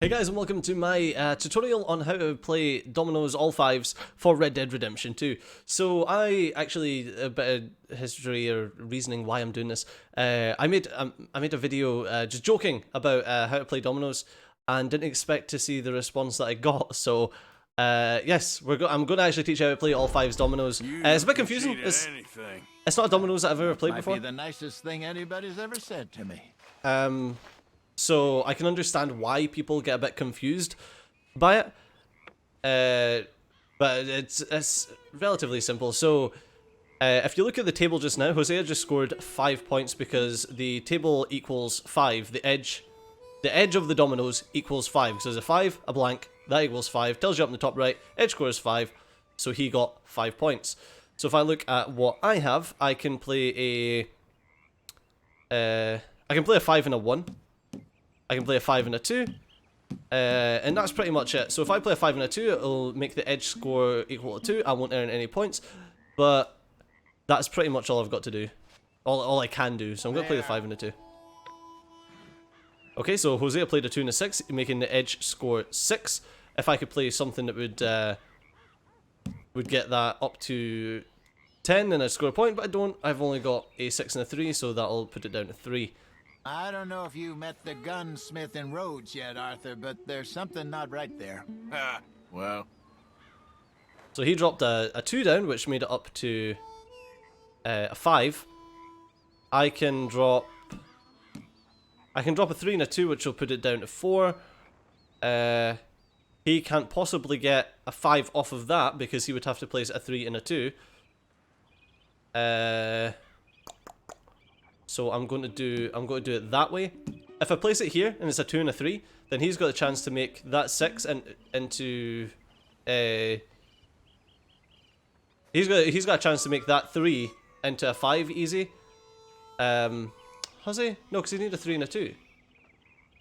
Hey guys, and welcome to my tutorial on how to play Dominoes all fives for Red Dead Redemption 2. So I actually, a bit of history or reasoning why I'm doing this. I made a video just joking about how to play Dominoes and didn't expect to see the response that I got. So yes, I'm going to actually teach you how to play all fives Dominoes. It's a bit confusing. It's not a Dominoes that I've ever played before. Might be the nicest thing anybody's ever said to me. So I can understand why people get a bit confused by it, but it's relatively simple. So if you look at the table just now, Hosea just scored 5 points because the table equals 5. The edge of the dominoes equals 5. So there's a 5, a blank, that equals 5. Tells you up in the top right, edge score is 5, so he got 5 points. So if I look at what I have, I can play a 5 and a 1. I can play a 5 and a 2, and that's pretty much it. So if I play a 5 and a 2, it'll make the edge score equal to 2. I won't earn any points, but that's pretty much all I've got to do. All I can do. So I'm going to play the 5 and a 2. Okay, so Hosea played a 2 and a 6, making the edge score 6. If I could play something that would get that up to 10, then I'd score a point, but I don't. I've only got a 6 and a 3, so that'll put it down to 3. I don't know if you met the gunsmith in Rhodes yet, Arthur, but there's something not right there. Well. So he dropped a 2 down, which made it up to a 5. I can drop a 3 and a 2, which will put it down to 4. He can't possibly get a 5 off of that because he would have to place a 3 and a 2. So I'm going to do it that way. If I place it here and it's a 2 and a 3, then he's got a chance to make that 6 into he's got a chance to make that 3 into a 5 easy. Has he? No, because he needs a 3 and a 2.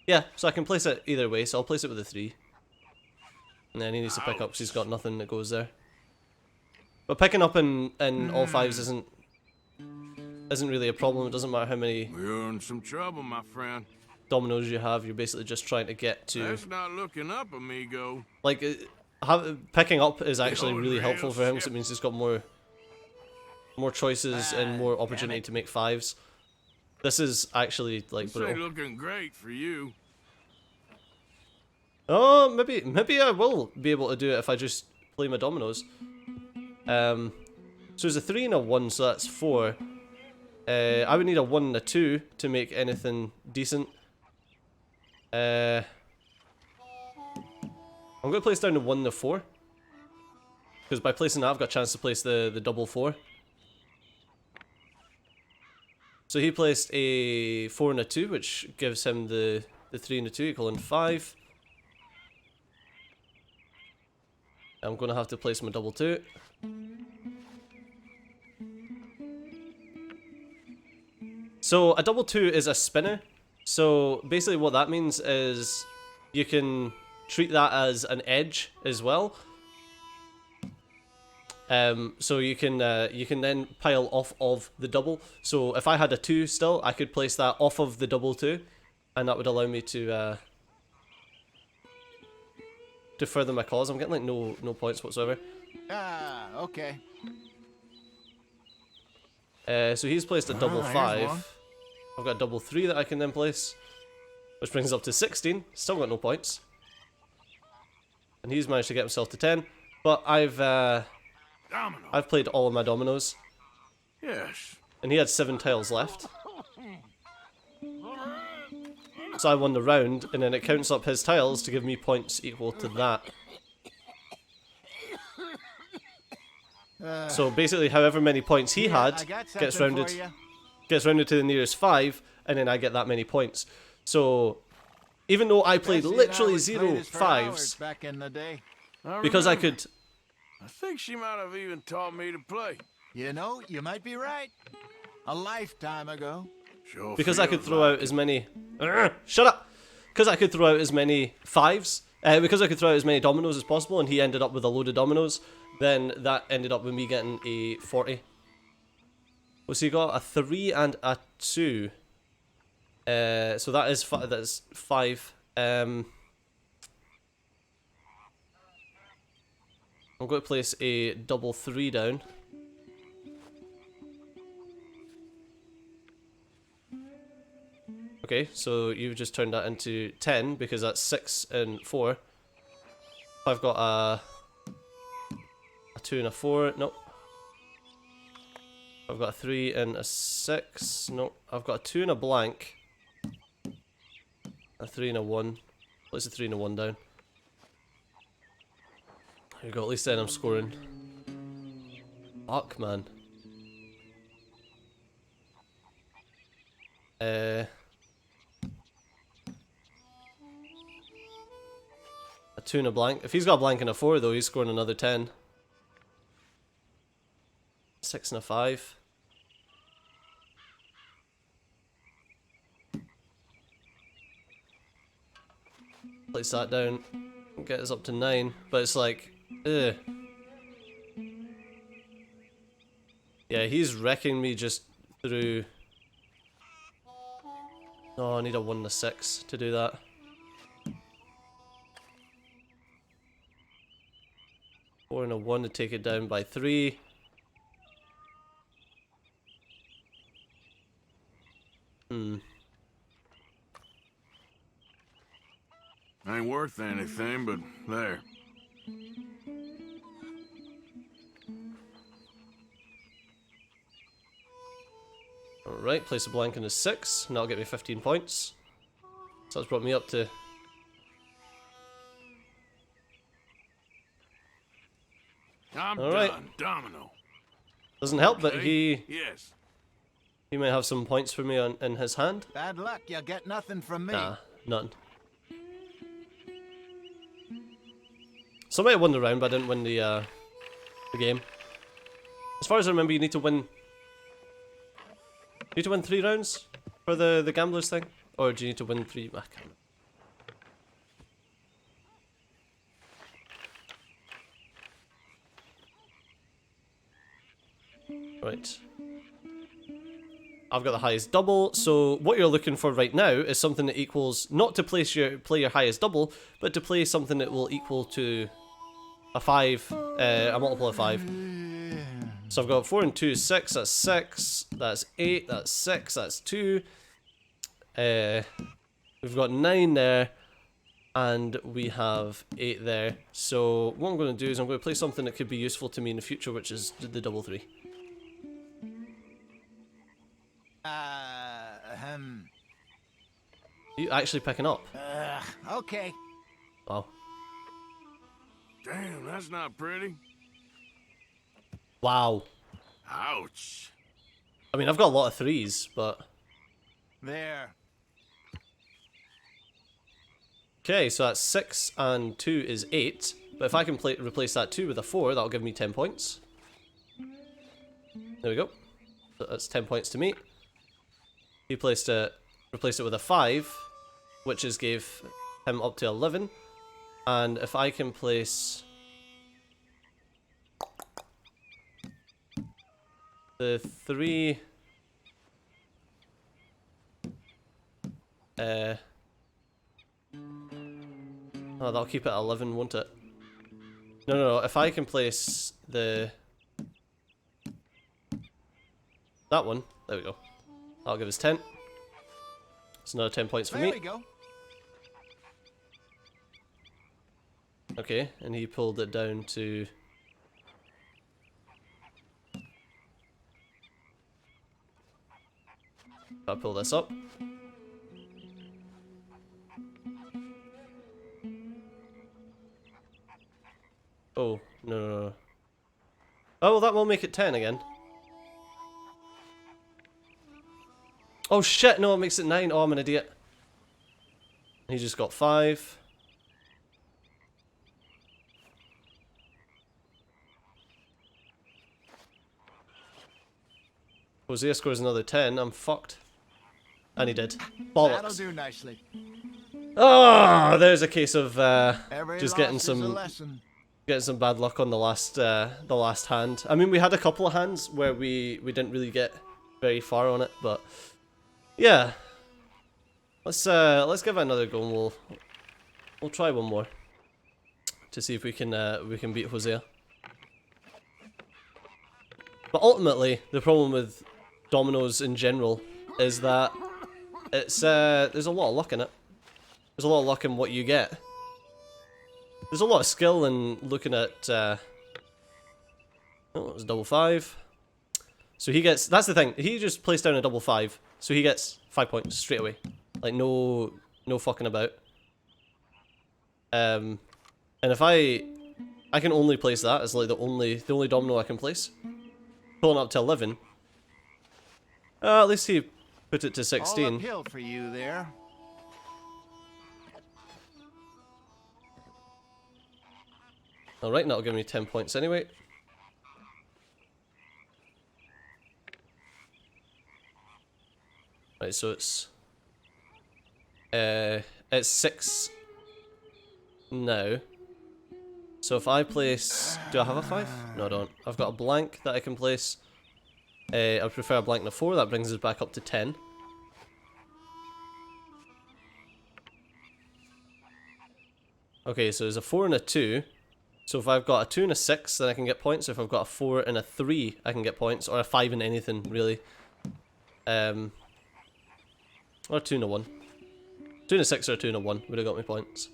Yeah, so I can place it either way, so I'll place it with a 3. And then he needs to pick up because he's got nothing that goes there. But picking up in all fives isn't really a problem. It doesn't matter how many You're in some trouble, my friend. dominoes you have. You're basically just trying to get to. That's not looking up, amigo. Like picking up is actually really helpful for him because it means he's got more choices and more opportunity to make 5s. This is actually like This ain't looking great for you. Oh, maybe I will be able to do it if I just play my dominoes. So there's a 3 and a 1, so that's 4. I would need a 1 and a 2 to make anything decent. I'm going to place down the 1 and the 4. Because by placing that, I've got a chance to place the double 4. So he placed a 4 and a 2, which gives him the 3 and a 2 equaling 5. I'm going to have to place my double 2. So a double 2 is a spinner. So basically what that means is you can treat that as an edge as well. So you can then pile off of the double. So if I had a 2 still, I could place that off of the double 2, and that would allow me to further my cause. I'm getting like no points whatsoever. Okay. So he's placed a double 5. I've got a double 3 that I can then place, which brings us up to 16. Still got no points. And he's managed to get himself to 10. But I've played all of my dominoes. Yes. And he had 7 tiles left. So I won the round, and then it counts up his tiles to give me points equal to that. So basically, however many points he had gets rounded to the nearest 5, and then I get that many points. So even though I played literally 0 5s, back in the day. because I could. I think she might have even taught me to play. You know, you might be right. A lifetime ago. Sure Because I could feels throw like out as many. Shut up! Because I could throw out as many 5s. Because I could throw out as many dominoes as possible, and he ended up with a load of dominoes. Then that ended up with me getting a 40. Well, so you got a 3 and a 2. So that is that's 5. I'm going to place a double 3 down. Okay, so you've just turned that into 10 because that's 6 and 4. I've got a 2 and a 4. Nope. I've got a 3 and a 6. Nope. I've got a 2 and a blank. A 3 and a 1. Place a 3 and a 1 down. There you go, at least then I'm scoring. Fuck, man. A 2 and a blank. If he's got a blank and a 4 though, he's scoring another 10. 6 and a 5. Place that down. Get us up to 9. But it's like, ugh. Yeah, he's wrecking me just through. Oh, I need a 1 and a 6 to do that. Four and a 1 to take it down by 3. Ain't worth anything, but there. Alright, place a blank in a 6, and that'll get me 15 points. So that's brought me up to... I'm Alright. done, Domino. Doesn't help, but Okay? Yes. he might have some points for me in his hand. Bad luck, you'll get nothing from me. Nah, none. Somebody won the round, but I didn't win the game. As far as I remember, you need to win... You need to win 3 rounds for the gamblers thing? Or do you need to win 3? I can't remember. Right. I've got the highest double, so what you're looking for right now is something that equals, not to play your highest double, but to play something that will equal to a 5, a multiple of 5. So I've got 4 and 2 is 6, that's 6, that's 8, that's 6, that's 2. We've got 9 there, and we have 8 there. So what I'm going to do is I'm going to play something that could be useful to me in the future, which is the double 3. You actually picking up? Okay. Wow. Damn, that's not pretty. Wow. Ouch. I mean, I've got a lot of 3s, but... There. Okay, so that's 6 and 2 is 8. But if I can replace that 2 with a 4, that'll give me 10 points. There we go. So that's 10 points to me. He replaced it with a 5, which is gave him up to 11. And if I can place the 3, oh, that'll keep it at 11, won't it? No, if I can place that one, there we go. That'll give us 10. It's another 10 points for me. There we go. Okay, and he pulled it down to... I'll pull this up. Oh, no. Oh, well, that will make it 10 again. Oh shit, no, it makes it 9. Oh, I'm an idiot. He just got 5. Hosea scores another 10. I'm fucked. And he did. That'll Bollocks. do nicely. Oh, there's a case of Every just loss getting is a some bad luck on the last hand. I mean, we had a couple of hands where we didn't really get very far on it, but yeah. Let's give it another go, and we'll try one more to see if we can beat Hosea. But ultimately, the problem with dominoes in general is that it's there's a lot of luck in it. There's a lot of luck in what you get. There's a lot of skill in looking at. Oh, it was double 5. So he gets. That's the thing. He just placed down a double 5, so he gets 5 points straight away. Like no fucking about. And if I can only place that as like the only domino I can place. Pulling up to 11. At least he put it to 16. All uphill for you there. Alright, that'll give me 10 points anyway. Right, so it's 6 now. So if I place... Do I have a 5? No, I don't. I've got a blank that I can place. I would prefer a blank and a 4. That brings us back up to 10. Okay, so there's a 4 and a 2. So if I've got a 2 and a 6, then I can get points. If I've got a 4 and a 3, I can get points. Or a 5 and anything, really. Or a 2 and a 1. 2 and a 6 or a 2 and a 1 would have got me points.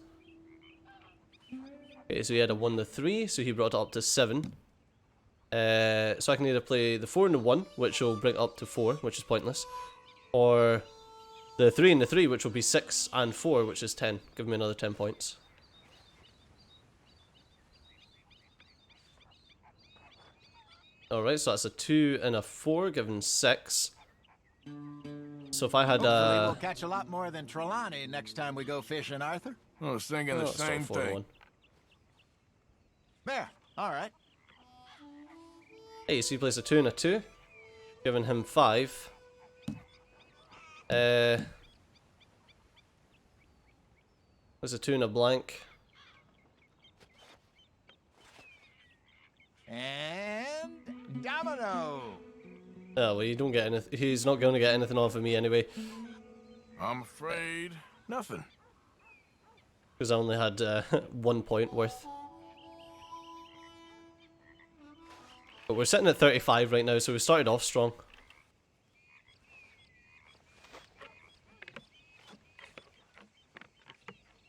Okay, so he had a 1 and a 3, so he brought it up to 7. So I can either play the 4 and the 1, which will bring it up to 4, which is pointless. Or the 3 and the 3, which will be 6 and 4, which is 10. Give me another 10 points. Alright, so that's a 2 and a 4, giving 6. So if I had Hopefully we'll catch a lot more than Trelawney next time we go fishing, Arthur. I was thinking the let's start same 4 and thing. 1. There. All right. Hey, so he plays a 2 and a 2, giving him 5. There's a 2 and a blank. And domino. Oh, well, you don't get anything. He's not going to get anything off of me anyway, I'm afraid nothing. because I only had 1 point worth. But we're sitting at 35 right now, so we started off strong.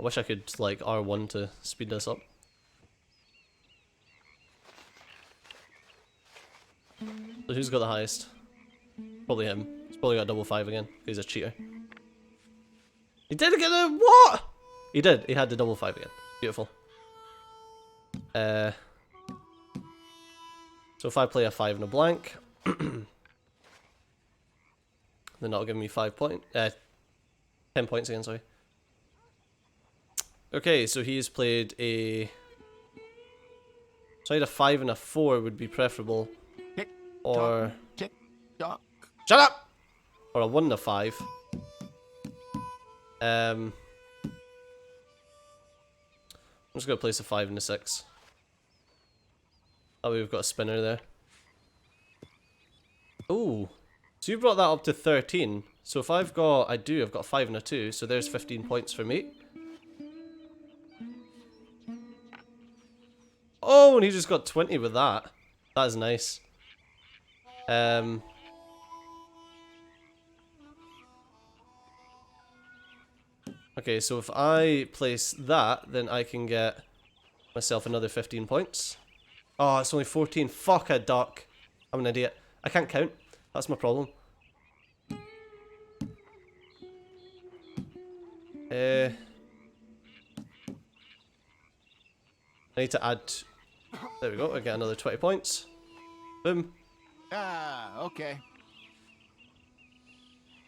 I wish I could, like, R1 to speed this up. So who's got the highest? Probably him. He's probably got double 5 again. He's a cheater. He did get a what? He did. He had the double 5 again. Beautiful. So if I play a 5 and a blank, then that'll give me 10 points again, sorry. Okay, so he's played a... So I had a 5 and a 4 would be preferable. Tick, Or... tick, tock. Shut up! Or a 1 and a 5. I'm just going to place a 5 and a 6. Oh, we've got a spinner there. Ooh. So you brought that up to 13. So if I've got... I've got a 5 and a 2, so there's 15 points for me. Oh, and he just got 20 with that. That is nice. Okay, so if I place that, then I can get myself another 15 points. Oh, it's only 14. Fuck a duck. I'm an idiot. I can't count. That's my problem. I need to add... There we go. I get another 20 points. Boom. Ah, okay.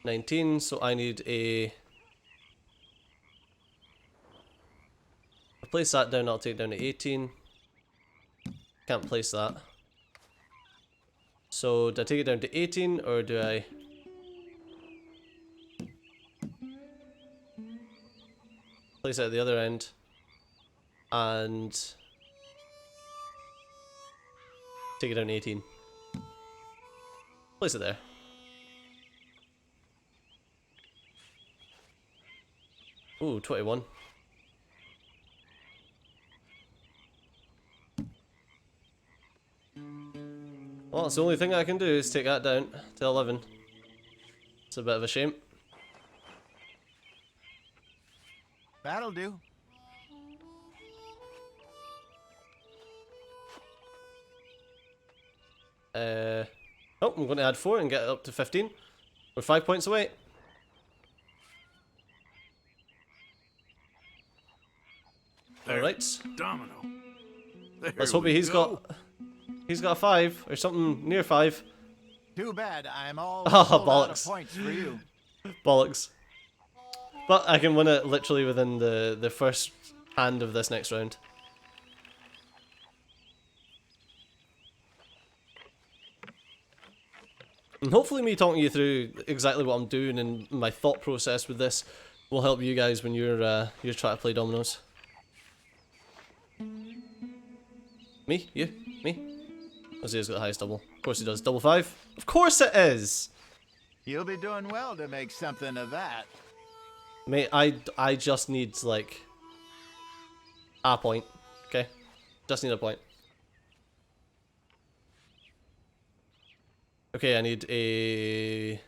19, so I need a... I'll place that down, I'll take it down to 18. Can't place that. So, do I take it down to 18, or do I... Place it at the other end. And... Take it down to 18. Place it there. Ooh, 21. Well, it's the only thing I can do is take that down to 11. It's a bit of a shame. That'll do. Oh, I'm going to add 4 and get it up to 15. We're 5 points away. Alright. Domino. There Let's hope we he's go. got a 5 or something near 5. Too bad. I'm all Oh, sold out of bollocks. points for you. Bollocks. But I can win it literally within the first hand of this next round. And hopefully me talking you through exactly what I'm doing and my thought process with this will help you guys when you're trying to play dominoes. Me? You? Me? Jose's got the highest double. Of course he does. Double 5? Of course it is! You'll be doing well to make something of that. Mate, I just need, like, a point. Okay? Just need a point. Okay, I need a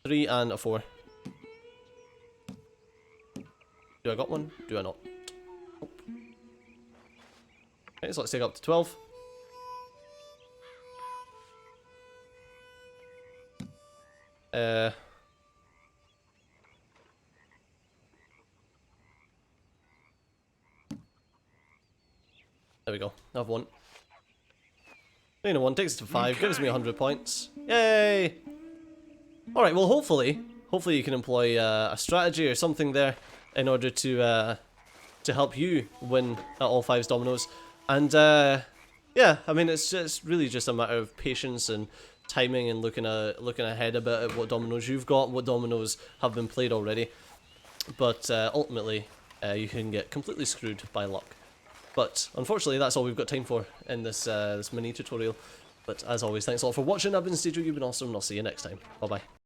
3 and a 4. Do I got one? Do I not? Nope. Okay, so let's take it up to 12. There we go. I have one. 3 and a 1 takes it to 5, gives me 100 points. Yay! Alright, well hopefully you can employ a strategy or something there in order to help you win at all 5's dominoes. And yeah, I mean it's really just a matter of patience and timing and looking ahead a bit at what dominoes you've got, what dominoes have been played already. But ultimately, you can get completely screwed by luck. But unfortunately, that's all we've got time for in this this mini tutorial. But as always, thanks a lot for watching. I've been Stajo, you've been awesome, and I'll see you next time. Bye bye.